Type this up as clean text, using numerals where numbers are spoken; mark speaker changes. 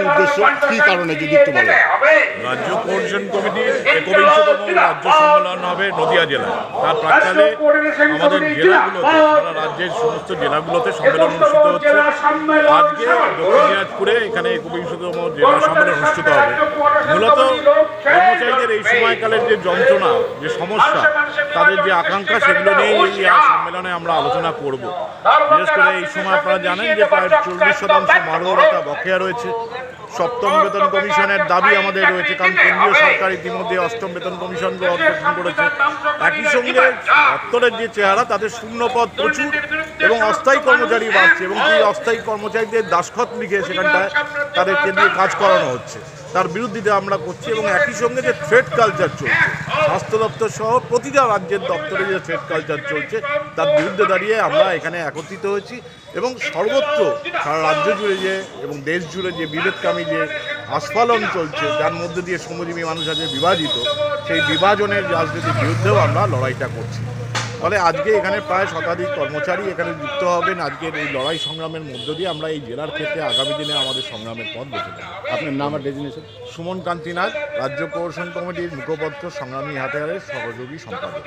Speaker 1: উদ্দেশ্য, কী কারণে যদি একটু বলেন।
Speaker 2: রাজ্য কোঅর্ডিনেশন কমিটির একবিংশতম রাজ্য সম্মেলন হবে নদিয়া জেলায়। তার প্রাক্কালে আমাদের জেলাগুলোতে, সারা রাজ্যের সমস্ত জেলাগুলোতে সম্মেলন অনুষ্ঠিত হচ্ছে। আজকে দক্ষিণ দিনাজপুরে এখানে 21তম জেলা সম্মেলন অনুষ্ঠিত হবে। মূলত কর্মচারীদের এই সময়কালের যে যন্ত্রণা, যে সমস্যা, তাদের যে আকাঙ্ক্ষা, সেগুলো নিয়েই এই সম্মেলনে আমরা আলোচনা করব। বিশেষ করে এই সময় আপনারা জানেন যে প্রায় 40% মানব ভাতা বকেয়া রয়েছে। সপ্তম বেতন কমিশনের দাবি আমাদের রয়েছে, কারণ কেন্দ্রীয় সরকার ইতিমধ্যে অষ্টম বেতন কমিশনকে উদ্বোধন করেছে। একই সঙ্গে দপ্তরের যে চেহারা, তাদের শূন্যপদ প্রচুর এবং অস্থায়ী কর্মচারী বাড়ছে, এবং এই অস্থায়ী কর্মচারীদের দাসখত লিখে সেখানটায় তাদেরকে দিয়ে কাজ করানো হচ্ছে। তার বিরোধিতা আমরা করছি। এবং একই সঙ্গে যে থ্রেড কালচার চলছে, স্বাস্থ্য দপ্তর সহ প্রতিটা রাজ্যের দপ্তরে যে থ্রেড কালচার চলছে, তার বিরুদ্ধে দাঁড়িয়ে আমরা এখানে একত্রিত হয়েছি। এবং সর্বত্র সারা রাজ্য জুড়ে যে এবং দেশ জুড়ে যে বিভেদকামী যে আস্ফালন চলছে, যার মধ্যে দিয়ে শ্রমজীবী মানুষ আজকে বিভাজিত, সেই বিভাজনের রাজনীতির বিরুদ্ধেও আমরা লড়াইটা করছি। ফলে আজকে এখানে প্রায় শতাধিক কর্মচারী এখানে যুক্ত হবেন। আজকের এই লড়াই সংগ্রামের মধ্য দিয়ে আমরা এই জেলার ক্ষেত্রে আগামী দিনে আমাদের সংগ্রামের পথ বেছে নেব।
Speaker 1: আপনার নাম আর ডেজিনেশন?
Speaker 2: সুমন কান্তি নাগ, রাজ্য কোঅর্ডিনেশন কমিটির মুখপত্র সংগ্রামী হাতিয়ারের সহযোগী সম্পাদক।